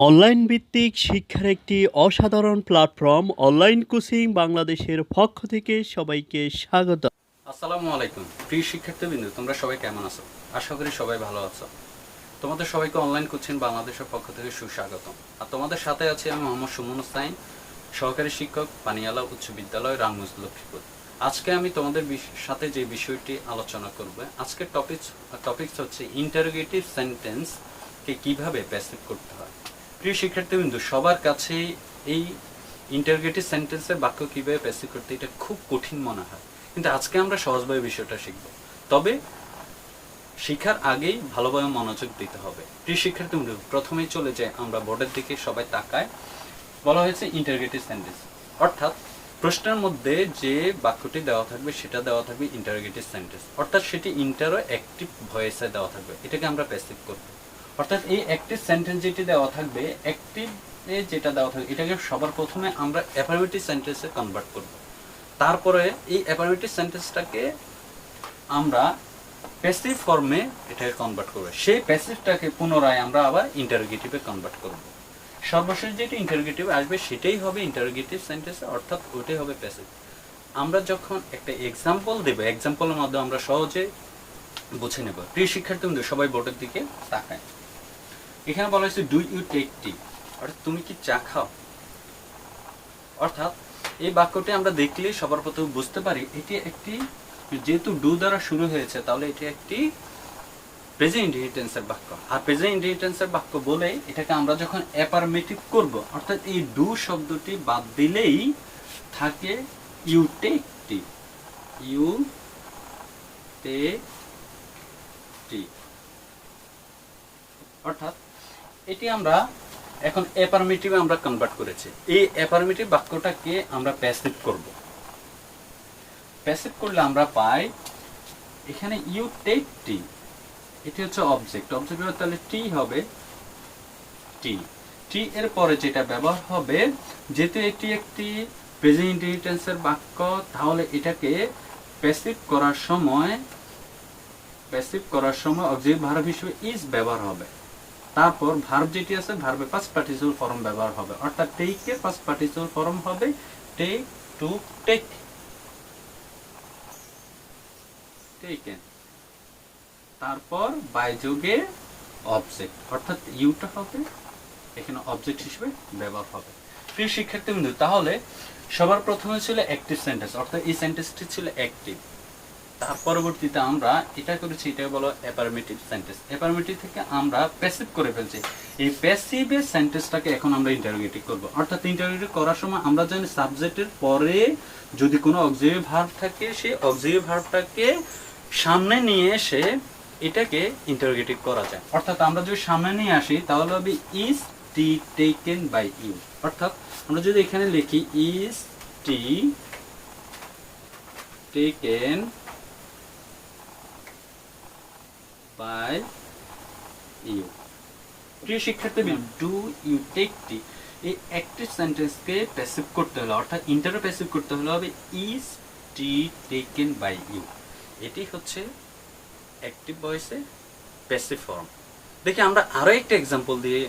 Online ভিত্তিক শিক্ষার একটি অসাধারণ প্ল্যাটফর্ম অনলাইন কোচিং বাংলাদেশের পক্ষ থেকে সবাইকে স্বাগত। আসসালামু আলাইকুম প্রিয় শিক্ষার্থীবৃন্দ, তোমরা সবাই কেমন আছো? আশা করি সবাই ভালো আছো। তোমাদের সবাইকে অনলাইন কোচিং বাংলাদেশের পক্ষ থেকে সুস্বাগতম। আর তোমাদের সাথে আছি আমি মোহাম্মদ সুমন হুসাইন, সহকারী শিক্ষক, পানিয়ালা উচ্চ বিদ্যালয়, রামগঞ্জ, লক্ষ্মীপুর। আজকে আমি তোমাদের সাথে যে বিষয়টি আলোচনা করব, আজকের টপিকস হচ্ছে ইন্টারোগেটিভ সেন্টেন্সকে কিভাবে প্যাসিভ করতে হয়। প্রিয় শিক্ষার্থীবৃন্দ, সবার কাছেই এই ইন্টারোগেটিভ সেন্টেন্সের বাক্য কিভাবে প্যাসিভ করতে এটা খুব কঠিন মনে হয়, কিন্তু আজকে আমরা সহজভাবে বিষয়টা শিখব। তবে শিক্ষার আগেই ভালোভাবে মনোযোগ দিতে হবে। প্রিয় শিক্ষার্থীবৃন্দ, প্রথমেই চলে যায় আমরা বোর্ডের দিকে সবাই তাকায়। বলা হয়েছে ইন্টারোগেটিভ সেন্টেন্স, অর্থাৎ প্রশ্নের মধ্যে যে বাক্যটি দেওয়া থাকবে সেটা দেওয়া থাকবে ইন্টারোগেটিভ সেন্টেন্স, অর্থাৎ সেটি ইন্টারো অ্যাক্টিভ ভয়েসে দেওয়া থাকবে। এটাকে আমরা প্যাসিভ করব। অর্থাৎ এই অ্যাক্টিভ সেন্টেন্স যেটি দেওয়া থাকবে, অ্যাক্টিভে যেটা দেওয়া থাকবে, এটাকে সবার প্রথমে আমরা অ্যাফার্মেটিভ সেন্টেন্সে কনভার্ট করব। তারপরে এই অ্যাফার্মেটিভ সেন্টেন্সটাকে আমরা প্যাসিভ ফর্মে এটাকে কনভার্ট করব। সেই প্যাসিভটাকে পুনরায় আমরা আবার ইন্টারোগেটিভে কনভার্ট করব। সর্বশেষ যেটি ইন্টারোগেটিভ আসবে সেটাই হবে ইন্টারোগেটিভ সেন্টেন্স, অর্থাৎ ওইটাই হবে প্যাসিভ। আমরা যখন একটা এক্সাম্পল দেব, এক্সাম্পলের মাধ্যমে আমরা সহজে বুঝে নেব। প্রিয় শিক্ষার্থীবৃন্দ, সবাই বোর্ডের দিকে তাকায়। এখানে বলা হয়েছে ডু ইউ টেক টি, অর্থাৎ তুমি কি চা খাও। অর্থাৎ এই বাক্যটি আমরা দেখলে সবার প্রথমে বুঝতে পারি এটি একটি, যেহেতু ডু দ্বারা শুরু হয়েছে, তাহলে এটি একটি প্রেজেন্ট ইনহেরিটেন্সের বাক্য। আর প্রেজেন্ট ইনহেরিটেন্সের বাক্য বলে এটাকে আমরা যখন অ্যাফার্মেটিভ করব, অর্থাৎ এই ডু শব্দটি বাদ দিলেই থাকে ইউ টেক টি, ইউ টেক টি। অর্থাৎ এটি আমরা এখন অ্যাফার্মেটিভে আমরা কনভার্ট করেছি। এই অ্যাফার্মেটিভ বাক্যটাকে আমরা প্যাসিভ করব। প্যাসিভ করলে আমরা পাই এখানে ইউ টেক টি, এটি হচ্ছে অবজেক্ট। অবজেক্ট তাহলে টি হবে টি। টি এর পরে যেটা ব্যবহার হবে, যেহেতু এটি একটি প্রেজেন্ট ইনহেরিটেন্সের বাক্য, তাহলে এটাকে প্যাসিভ করার সময় অবজেক্ট ভার্ব হিসেবে ইজ ব্যবহার হবে। তারপর ভার্ব যেটি আছে, ভার্বের পাস্ট পার্টিসিপল ফর্ম ব্যবহার হবে, অর্থাৎ টেক এর পাস্ট পার্টিসিপল ফর্ম হবে টেক, টু টেক, টেকেন। তারপর বাই যোগে অবজেক্ট, অর্থাৎ ইউটা হবে এখানে অবজেক্ট হিসেবে ব্যবহার হবে। প্রিয় শিক্ষার্থীবৃন্দ, তাহলে সবার প্রথমে ছিল অ্যাক্টিভ সেন্টেন্স, অর্থাৎ এই সেন্টেন্সটি ছিল অ্যাক্টিভ। তার পরবর্তীতে আমরা এটা করেছি, এটা বলো অ্যাফার্মেটিভ সেন্টেন্স। অ্যাফার্মেটিভ থেকে আমরা প্যাসিভ করে ফেলছি। এই প্যাসিভের সেন্টেন্সটাকে এখন আমরা ইন্টারোগেটিভ করব। অর্থাৎ ইন্টারোগেটিভ করার সময় আমরা জানি সাবজেক্টের পরে যদি কোনো অক্সিলারি ভার্ব থাকে, সেই অক্সিলারি ভার্বটাকে সামনে নিয়ে এসে এটাকে ইন্টারোগেটিভ করা যায়। অর্থাৎ আমরা যদি সামনে নিয়ে আসি তাহলে হবে is it taken by you. অর্থাৎ আমরা যদি এখানে লিখি is it taken by you. প্রিয় শিক্ষার্থী, ডু ইউ টেক টি, এই অ্যাক্টিভ সেন্টেন্সকে প্যাসিভ করতে হলে, অর্থাৎ ইন্টারো প্যাসিভ করতে হলে হবে is it taken by you. এটি হচ্ছে অ্যাক্টিভ ভয়েসে প্যাসিভ ফর্ম। দেখি আমরা আরো একটা এক্সাম্পল দিয়ে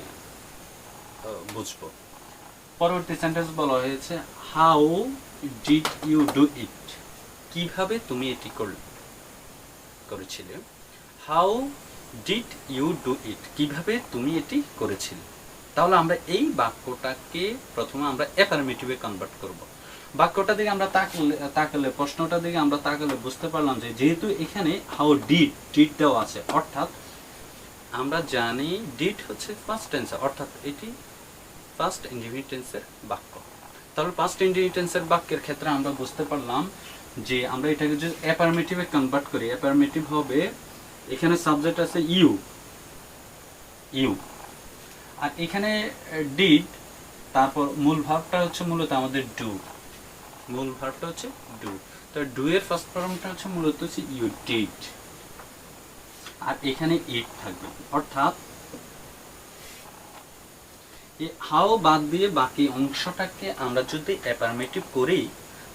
বুঝবো। পরবর্তী সেন্টেন্স বলা হয়েছে how did you do it, কিভাবে তুমি এটি করেছিলে। How did you do it, কিভাবে তুমি এটি করেছিলে। তাহলে আমরা এই বাক্যটাকে প্রথমে আমরা অ্যাফার্মেটিভে কনভার্ট করব। বাক্যটা দিকে আমরা তাকালে প্রশ্নটা দিকে আমরা তাকালে বুঝতে পারলাম যে যেহেতু এখানে হাউ ডিড দেওয়া আছে, অর্থাৎ আমরা জানি ডিড হচ্ছে ফার্স্ট টেন্সের, অর্থাৎ এটি ফার্স্ট ইনডিফিনিট টেন্সের বাক্য। তাহলে ফার্স্ট ইনডিফিনিট টেন্সের বাক্যের ক্ষেত্রে আমরা বুঝতে পারলাম যে আমরা এটাকে যদি অ্যাফার্মেটিভে কনভার্ট করি, অ্যাফার্মেটিভ হবে এখানে সাবজেক্ট আছে ইউ, আর এখানে ডিড, তারপর মূল ভার্বটা হচ্ছে মূলত আমাদের ডু, তো ডু এর ফার্স্ট ফর্মটা হচ্ছে মূলত হচ্ছে ইউ ডিড, আর এখানে ইট থাকবে। অর্থাৎ এই হাউ বাদ দিয়ে বাকি অংশটাকে আমরা যদি অ্যাফার্মেটিভ করি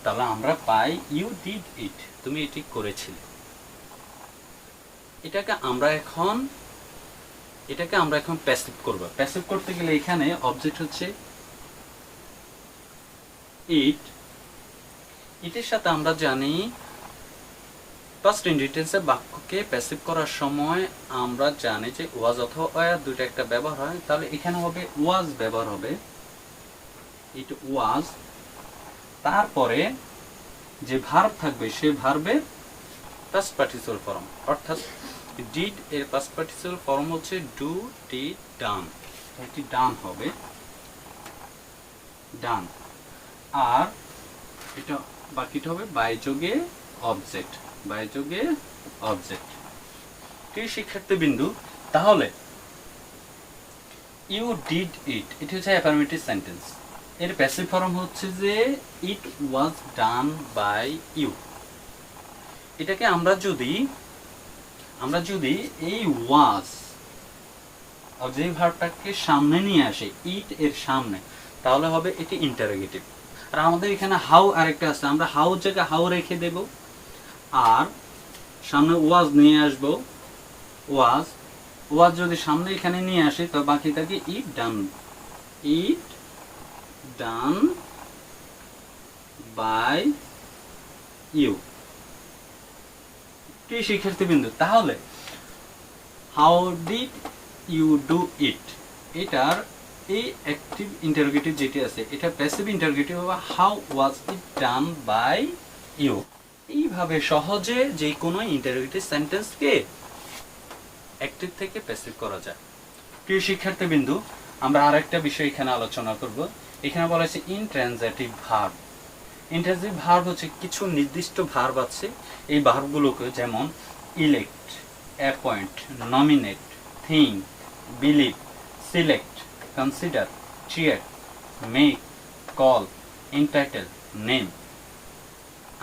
তাহলে আমরা পাই ইউ ডিড ইট, তুমি এটি করেছিলে। এটাকে আমরা এখন এটাকে আমরা এখন প্যাসিভ করব। প্যাসিভ করতে গেলে এখানে অবজেক্ট হচ্ছে ইট। ইটের সাথে আমরা জানি পাস্ট ইনডিটেন্সে বাক্যকে প্যাসিভ করার সময় আমরা জানি যে ওয়াজ অথবা ওয়ার দুইটা একটা ব্যবহার হয়। তাহলে এখানে হবে ওয়াজ ব্যবহার হবে, ইট ওয়াজ। তারপরে যে ভার্ব থাকবে সে ভার্বের পাস্ট পার্টিসিপল ফর্ম, অর্থাৎ ডিড এর পাস্ট পার্টিসিপল ফর্ম হচ্ছে ডু, ডিড, ডান। এটি ডান হবে, ডান। আর এটা বাকিটা হবে বাই যোগে অবজেক্ট, বাই যোগে অবজেক্ট। প্রিয় শিক্ষার্থী বিন্দু, তাহলে ইউ ডিড ইট, এটি হচ্ছে অ্যাফার্মেটিভ সেন্টেন্স। এর প্যাসিভ ফর্ম হচ্ছে যে ইট ওয়াজ ডান বাই ইউ। এটাকে আমরা যদি এই ওয়াজ অবজেক্টিভ ভার্বটাকে সামনে নিয়ে আসি, ইট এর সামনে, তাহলে হবে এটি ইন্টারোগেটিভ। আর আমাদের এখানে হাউ আরেকটা আছে, আমরা হাউ জায়গায় হাউ রেখে দেব, আর সামনে ওয়াজ নিয়ে আসব। ওয়াজ ওয়াজ যদি সামনে এখানে নিয়ে আসি তো বাকি থাকে ইট ডান, ইট ডান বাই ইউ। প্রিয় শিক্ষার্থীবৃন্দ, তাহলে how did you do it, এটার এই অ্যাক্টিভ ইন্টারোগেটিভ যেটি আছে এটা প্যাসিভ ইন্টারোগেটিভ হবে how was it done by you. এইভাবে সহজে যে কোনো ইন্টারোগেটিভ সেন্টেন্সকে অ্যাক্টিভ থেকে প্যাসিভ করা যায়। প্রিয় শিক্ষার্থীবৃন্দ, আমরা আরেকটা বিষয় এখানে আলোচনা করব। এখানে বলা হয়েছে ইনট্রানজিটিভ ভার্ব। ইনট্রানজিটিভ ভার্ব হচ্ছে কিছু নির্দিষ্ট ভার্ব আছে, এই ভার্বগুলোকে যেমন elect, appoint, nominate, think, believe, select, consider, cheer, make, call, entitle, name.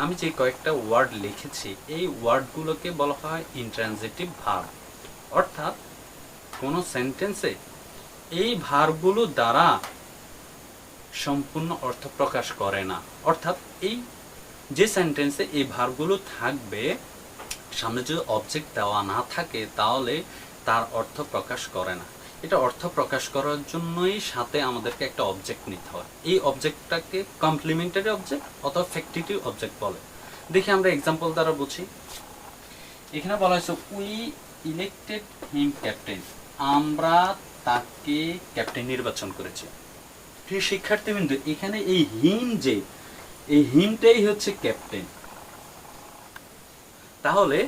আমি যে কয়েকটা ওয়ার্ড লিখেছি এই ওয়ার্ডগুলোকে বলা হয় ইনট্রানজিটিভ ভার্ব। অর্থাৎ কোনো সেন্টেন্সে এই ভার্বগুলো দ্বারা সম্পূর্ণ অর্থ প্রকাশ করে না। অর্থাৎ এই যে সেন্টেন্সে এই ভার্বগুলো থাকবে, সামনে যদি অবজেক্ট দেওয়া না থাকে তাহলে তার অর্থ প্রকাশ করে না। এটা অর্থ প্রকাশ করার জন্যই সাথে আমাদেরকে একটা অবজেক্ট নিতে হয়। এই অবজেক্টটাকে কমপ্লিমেন্টারি অবজেক্ট অথবা ফ্যাক্টিটিভ অবজেক্ট বলে। দেখি আমরা এক্সাম্পল দ্বারা বুঝি। এখানে বলা হয়েছে উই ইলেক্টেড হিম ক্যাপ্টেন, আমরা তাকে ক্যাপ্টেন নির্বাচন করেছি। প্রিয় শিক্ষার্থীবৃন্দ, এখানে এই হিম যে এই হিমটাই হচ্ছে ক্যাপ্টেন। তাহলে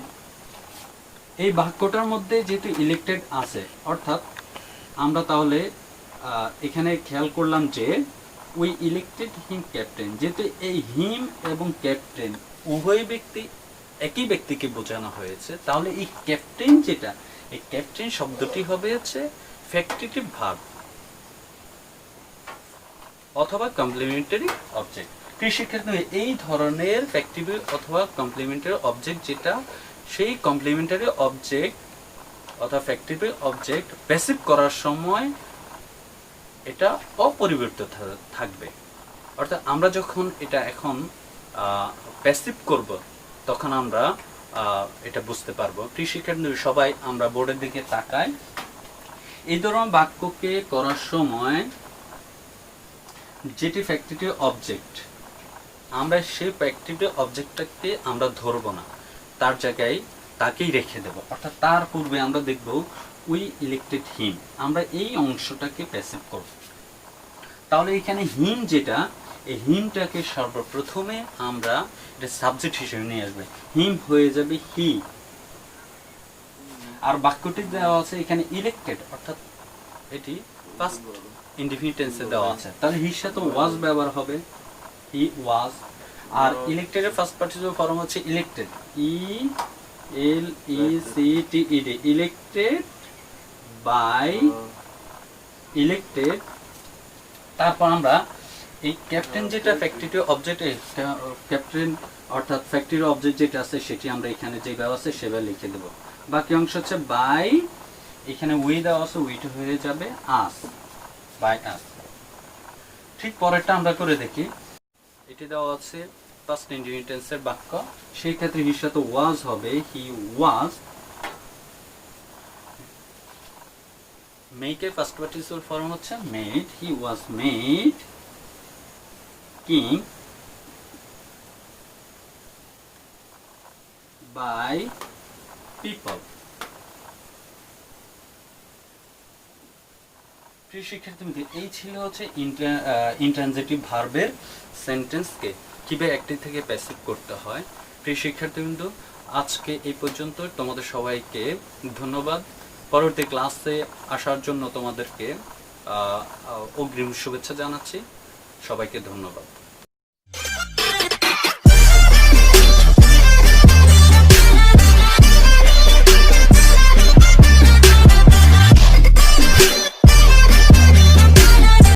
এই বাক্যটার মধ্যে যেহেতু ইলেক্টেড আছে, অর্থাৎ আমরা তাহলে এখানে খেয়াল করলাম যে উই ইলেক্টেড হিম ক্যাপ্টেন, যেহেতু এই হিম এবং ক্যাপ্টেন উভয় ব্যক্তি একই ব্যক্তিকে বোঝানো হয়েছে, তাহলে এই ক্যাপ্টেন যেটা, এই ক্যাপ্টেন শব্দটি হবে হচ্ছে ফ্যাক্টিটিভ ভার্ব অথবা কমপ্লিমেন্টারি অবজেক্ট। কৃষিক্ষেত্রে এই ধরনের ফ্যাক্টিটিভ অথবা কমপ্লিমেন্টারি অবজেক্ট যেটা, সেই কমপ্লিমেন্টারি অবজেক্ট অথবা ফ্যাক্টিটিভ অবজেক্ট প্যাসিভ করার সময় এটা অপরিবর্তিত থাকবে। অর্থাৎ আমরা যখন এটা এখন প্যাসিভ করব তখন আমরা এটা বুঝতে পারবো। কৃষিক্ষেত্রে সবাই আমরা বোর্ডের দিকে তাকাই। এই ধরনের বাক্যকে করার সময় যেটি ফ্যাক্টিটিভ অবজেক্ট, আমরা সেই ফ্যাক্টিটিভ অবজেক্টটাকে আমরা ধরবো না, তার জায়গায় তাকেই রেখে দেব। অর্থাৎ তার পূর্বে আমরা দেখব উই ইলেক্টেড হিম, আমরা এই অংশটাকে প্যাসিভ করব। তাহলে এখানে হিম যেটা, এই হিমটাকে সর্বপ্রথমে আমরা এটা সাবজেক্ট হিসেবে নিয়ে আসবে, হিম হয়ে যাবে হি। আর বাক্যটি দেওয়া আছে এখানে ইলেক্টেড, অর্থাৎ এটি ফার্স্ট ইনডিফিনিট টেন্সে দেওয়া আছে, তাহলে হির সাথে ওয়াজ ব্যবহার হবে, হি ওয়াজ। আর ইলেক্টেডের ফার্স্ট পার্টিসিপল ফর্ম হচ্ছে elected, E L E C T E D, elected by elected. তারপর আমরা এই ক্যাপ্টেন যেটা ফ্যাক্টিটিভ অবজেক্ট, ক্যাপ্টেন অর্থাৎ ফ্যাক্টিটিভ অবজেক্ট যেটা আছে সেটি আমরা এখানে যে ব্যবহার আছে সেভাবে লিখে দেব। বাকি অংশ হচ্ছে বাই, এখানে উই দেওয়া আছে, উইটা হয়ে যাবে আস, বাই আস। ঠিক পরেরটা আমরা করে দেখি। এটি দেওয়া আছে পাস্ট ইনডিফিনিট টেন্সের বাক্য, সেই ক্ষেত্রে হির সাথে ওয়াজ হবে, হি ওয়াজ। মেকের ফার্স্ট পার্টিসিপল ফর্ম হচ্ছে made, he was made king by people. প্রিয় শিক্ষার্থী, এই ছিল হচ্ছে ইন্ট্রানজিটিভ ভার্বের সেন্টেন্সকে কিভাবে অ্যাক্টিভ থেকে প্যাসিভ করতে হয়। প্রিয় শিক্ষার্থীবৃন্দ, আজকে এই পর্যন্ত। তোমাদের সবাইকে ধন্যবাদ। পরবর্তী ক্লাসে আসার জন্য তোমাদেরকে অগ্রিম শুভেচ্ছা জানাচ্ছি। সবাইকে ধন্যবাদ।